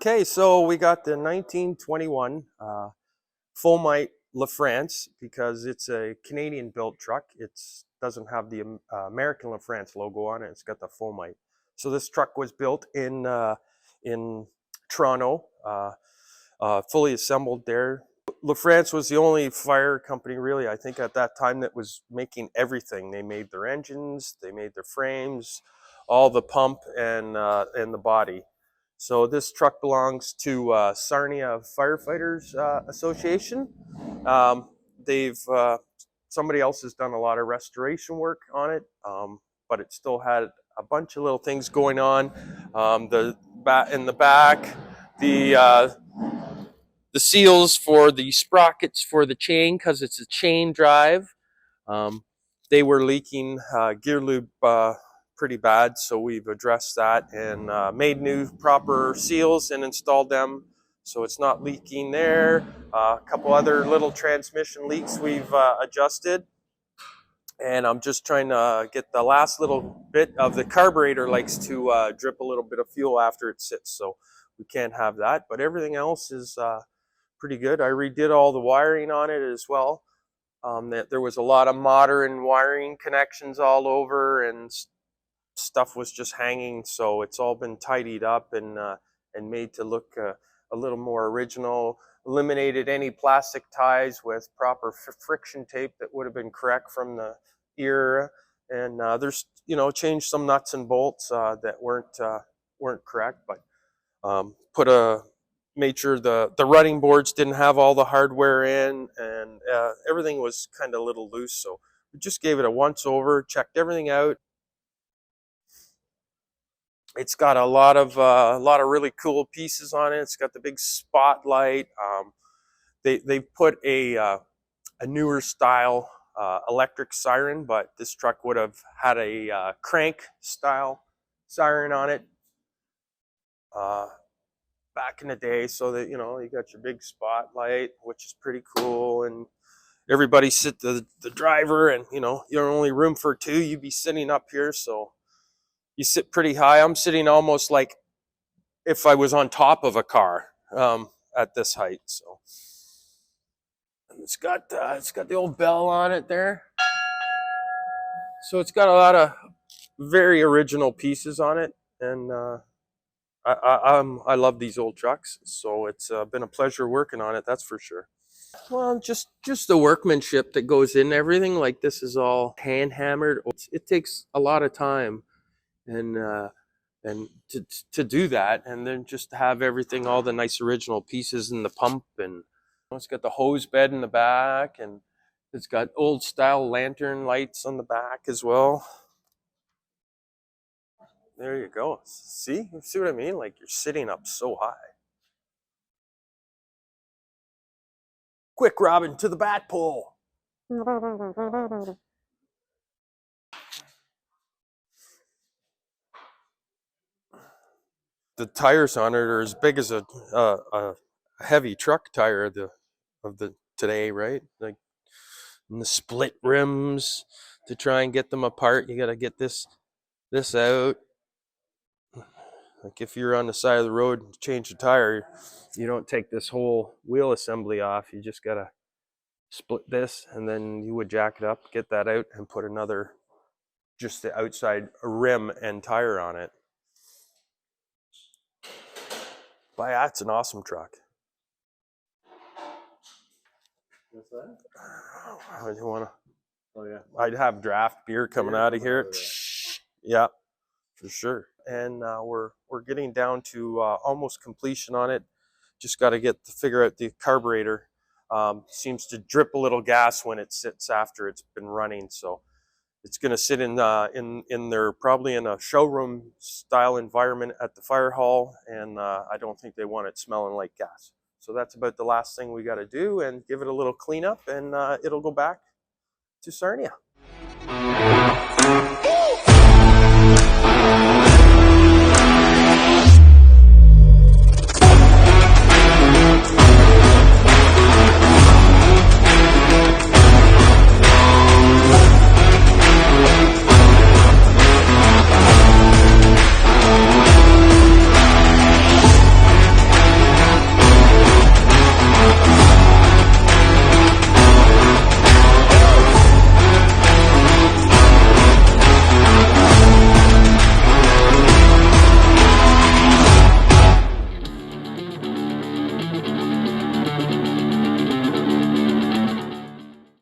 Okay, so we got the 1921 Foamite LaFrance because it's a Canadian-built truck. It doesn't have the American LaFrance logo on it. It's got the Foamite. So this truck was built in Toronto, fully assembled there. LaFrance was the only fire company, really, I think, at that time that was making everything. They made their engines, they made their frames, all the pump and the body. So this truck belongs to Sarnia Firefighters Association. Somebody else has done a lot of restoration work on it, but it still had a bunch of little things going on. In the back, the seals for the sprockets for the chain, because it's a chain drive. They were leaking gear lube pretty bad, so we've addressed that and made new proper seals and installed them so it's not leaking there. A couple other little transmission leaks we've adjusted, and I'm just trying to get the last little bit of the carburetor likes to drip a little bit of fuel after it sits, so we can't have that, but everything else is pretty good. I redid all the wiring on it as well. There was a lot of modern wiring connections all over, and stuff was just hanging, so it's all been tidied up and made to look a little more original. Eliminated any plastic ties with proper friction tape that would have been correct from the era, and there's changed some nuts and bolts that weren't correct, but made sure the running boards didn't have all the hardware in, and everything was kind of a little loose, so we just gave it a once over, checked everything out. It's got a lot of really cool pieces on it. It's got the big spotlight. They put a newer style electric siren, but this truck would have had a crank style siren on it back in the day, so that you got your big spotlight, which is pretty cool, and everybody sit the driver, and you're only room for two. You'd be sitting up here, so you sit pretty high. I'm sitting almost like if I was on top of a car at this height. So and it's got the old bell on it there. So it's got a lot of very original pieces on it, and I love these old trucks. So it's been a pleasure working on it, that's for sure. Well, just the workmanship that goes in everything. Like, this is all hand hammered. It takes a lot of time. And to do that, and then just to have everything, all the nice original pieces in the pump, and it's got the hose bed in the back, and it's got old style lantern lights on the back as well. There you go. See what I mean? Like, you're sitting up so high. Quick, Robin, to the bat pole. The tires on it are as big as a heavy truck tire of the today, right? Like, and the split rims to try and get them apart. You got to get this out. Like, if you're on the side of the road and change the tire, you don't take this whole wheel assembly off. You just got to split this, and then you would jack it up, get that out, and put another, just the outside rim and tire on it. But yeah, it's an awesome truck. What's that? I do want to. Oh yeah. I'd have draft beer coming out of here. Yeah, for sure. And we're getting down to almost completion on it. Just got to figure out the carburetor. Seems to drip a little gas when it sits after it's been running, so it's going to sit in there, probably in a showroom style environment at the fire hall, and I don't think they want it smelling like gas. So that's about the last thing we got to do, and give it a little cleanup, and it'll go back to Sarnia.